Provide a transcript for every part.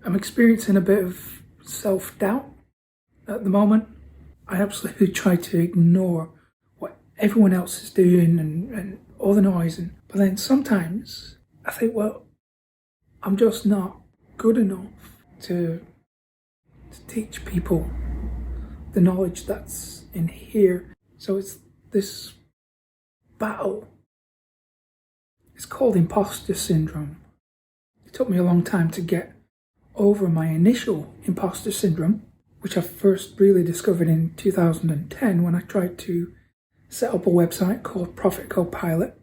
I'm experiencing a bit of self-doubt at the moment. I absolutely try to ignore what everyone else is doing and all the noise. But then sometimes I think, well, I'm just not good enough to teach people the knowledge that's in here. So it's this battle. It's called imposter syndrome. It took me a long time to get over my initial imposter syndrome, which I first really discovered in 2010 when I tried to set up a website called Profit Copilot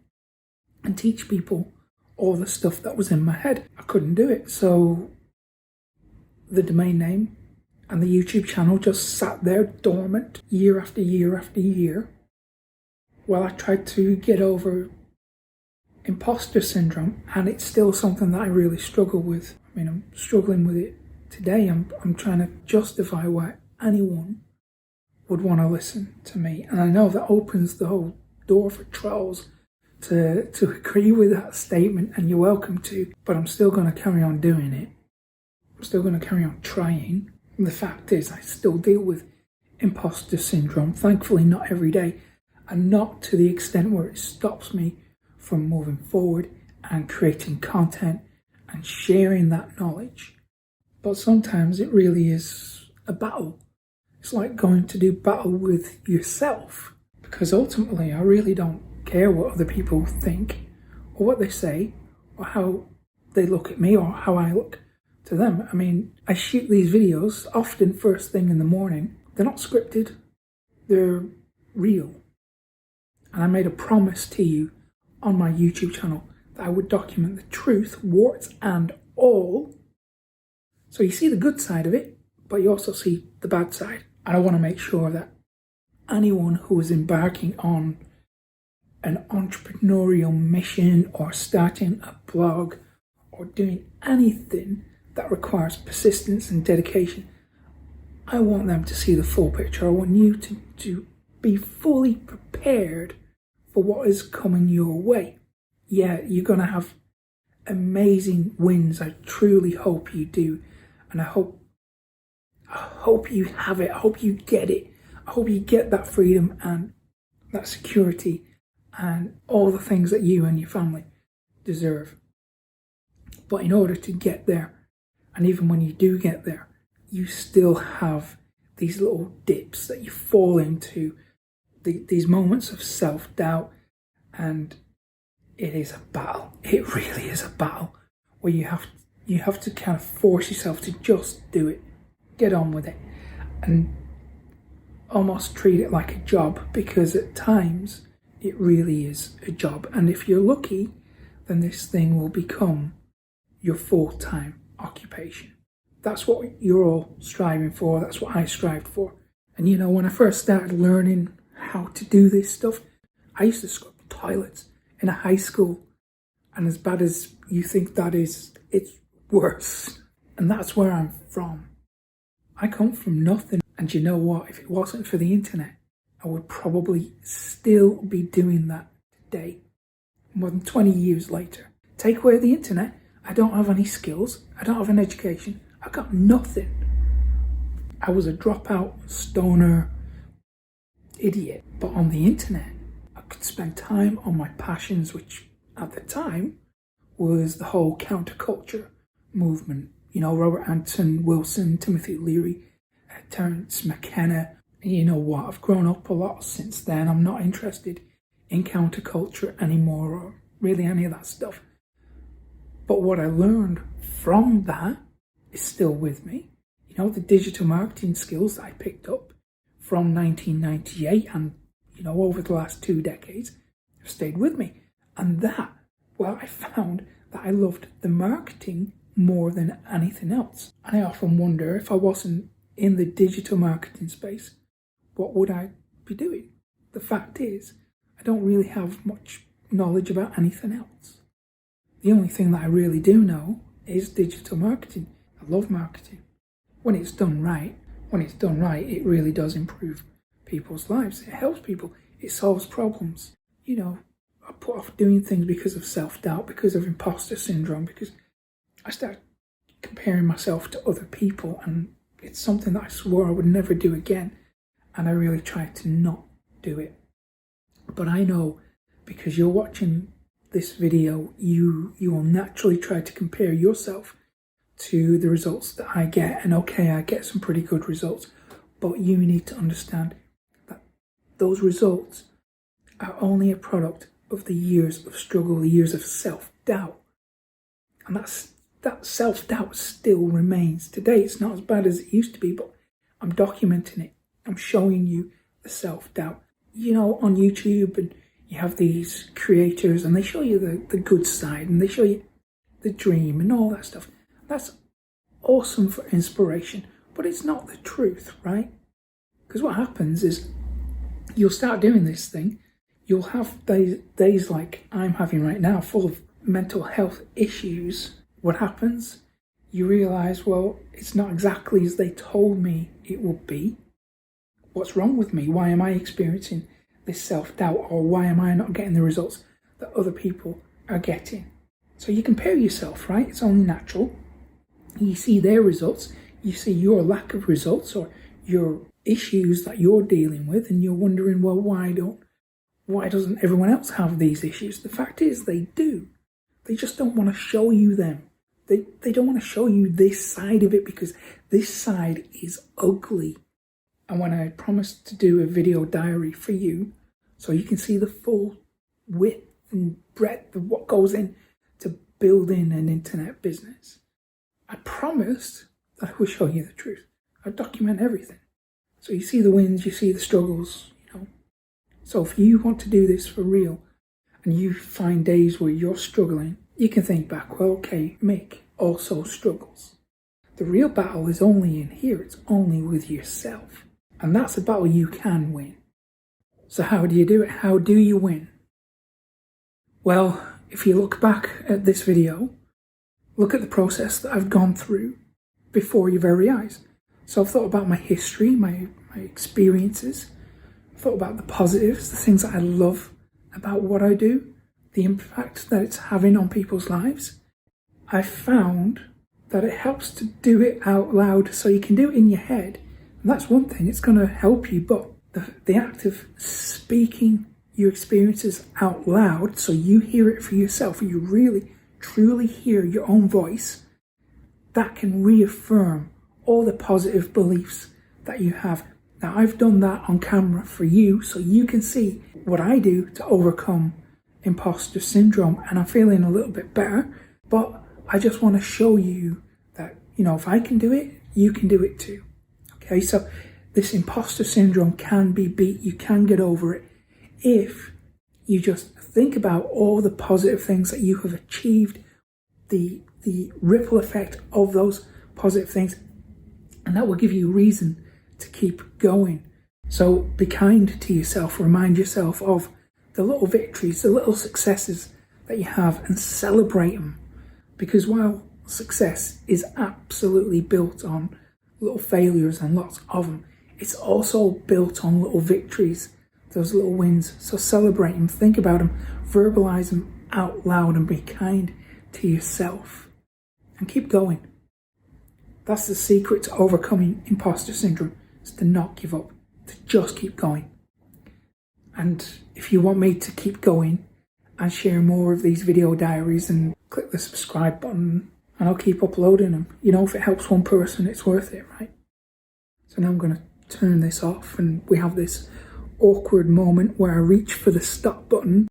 and teach people all the stuff that was in my head. I couldn't do it, so the domain name and the YouTube channel just sat there dormant year after year after year while I tried to get over imposter syndrome, and it's still something that I really struggle with. I mean, I'm struggling with it today. I'm trying to justify why anyone would want to listen to me, and I know that opens the whole door for trolls to agree with that statement, and you're welcome to, but I'm still going to carry on doing it. I'm still going to carry on trying. And the fact is, I still deal with imposter syndrome, thankfully not every day, and not to the extent where it stops me from moving forward and creating content and sharing that knowledge. But sometimes it really is a battle. It's like going to do battle with yourself, because ultimately I really don't care what other people think or what they say or how they look at me or how I look to them. I mean, I shoot these videos often first thing in the morning. They're not scripted, they're real. And I made a promise to you on my YouTube channel that I would document the truth, warts and all. So you see the good side of it, but you also see the bad side. And I want to make sure that anyone who is embarking on an entrepreneurial mission or starting a blog or doing anything that requires persistence and dedication, I want them to see the full picture. I want you to be fully prepared for what is coming your way. Yeah, you're going to have amazing wins. I truly hope you do. And I hope you have it. I hope you get it. I hope you get that freedom and that security and all the things that you and your family deserve. But in order to get there, and even when you do get there, you still have these little dips that you fall into, these moments of self-doubt, and it is a battle. It really is a battle where you have to kind of force yourself to just do it, get on with it, and almost treat it like a job, because at times it really is a job. And if you're lucky, then this thing will become your full-time occupation. That's what you're all striving for. That's what I strived for. And you know, when I first started learning how to do this stuff, I used to scrub toilets in a high school. And as bad as you think that is, it's worse. And that's where I'm from. I come from nothing. And you know what? If it wasn't for the internet, I would probably still be doing that today, more than 20 years later. Take away the internet, I don't have any skills, I don't have an education, I got nothing. I was a dropout, stoner, idiot. But on the internet, I could spend time on my passions, which at the time was the whole counterculture movement. You know, Robert Anton Wilson, Timothy Leary, Terence McKenna. And you know what? I've grown up a lot since then. I'm not interested in counterculture anymore, or really any of that stuff. But what I learned from that is still with me. You know, the digital marketing skills that I picked up from 1998 and, you know, over the last 2 decades have stayed with me. And that, well, I found that I loved the marketing more than anything else. And I often wonder, if I wasn't in the digital marketing space, what would I be doing? The fact is, I don't really have much knowledge about anything else. The only thing that I really do know is digital marketing. I love marketing. When it's done right, it really does improve people's lives. It helps people. It solves problems. You know, I put off doing things because of self-doubt, because of imposter syndrome, because I start comparing myself to other people, and it's something that I swore I would never do again, and I really tried to not do it. But I know, because you're watching this video, you will naturally try to compare yourself to the results that I get, and okay, I get some pretty good results, but you need to understand that those results are only a product of the years of struggle, the years of self-doubt. And that self-doubt still remains. Today it's not as bad as it used to be, but I'm documenting it. I'm showing you the self-doubt. You know, on YouTube, and you have these creators and they show you the good side, and they show you the dream and all that stuff. That's awesome for inspiration, but it's not the truth, right? Because what happens is you'll start doing this thing, you'll have days like I'm having right now, full of mental health issues. What happens? You realise, well, it's not exactly as they told me it would be. What's wrong with me? Why am I experiencing this self-doubt, or why am I not getting the results that other people are getting? So you compare yourself, right? It's only natural. You see their results, you see your lack of results or your issues that you're dealing with, and you're wondering, well, why doesn't everyone else have these issues? The fact is, they do. They just don't want to show you them. They don't want to show you this side of it, because this side is ugly. And when I promised to do a video diary for you, so you can see the full width and breadth of what goes into building an internet business, I promised that I would show you the truth. I document everything. So you see the wins, you see the struggles, you know. So if you want to do this for real, and you find days where you're struggling, you can think back, well, okay, Mick also struggles. The real battle is only in here. It's only with yourself. And that's a battle you can win. So how do you do it? How do you win? Well, if you look back at this video, look at the process that I've gone through before your very eyes. So I've thought about my history, my experiences. I've thought about the positives, the things that I love about what I do, the impact that it's having on people's lives. I've found that it helps to do it out loud, so you can do it in your head. And that's one thing, it's going to help you, but the act of speaking your experiences out loud, so you hear it for yourself, you really, truly hear your own voice, that can reaffirm all the positive beliefs that you have. Now, I've done that on camera for you, so you can see what I do to overcome imposter syndrome, and I'm feeling a little bit better, but I just want to show you that, you know, if I can do it, you can do it too. Okay, so this imposter syndrome can be beat. You can get over it if you just think about all the positive things that you have achieved, the ripple effect of those positive things, and that will give you reason to keep going. So be kind to yourself. Remind yourself of the little victories, the little successes that you have, and celebrate them. Because while success is absolutely built on little failures and lots of them, it's also built on little victories, those little wins. So celebrate them, think about them, verbalize them out loud, and be kind to yourself. And keep going. That's the secret to overcoming imposter syndrome, is to not give up, to just keep going. And if you want me to keep going and share more of these video diaries, and click the subscribe button, and I'll keep uploading them. You know, if it helps one person, it's worth it, right? So now I'm going to turn this off, and we have this awkward moment where I reach for the stop button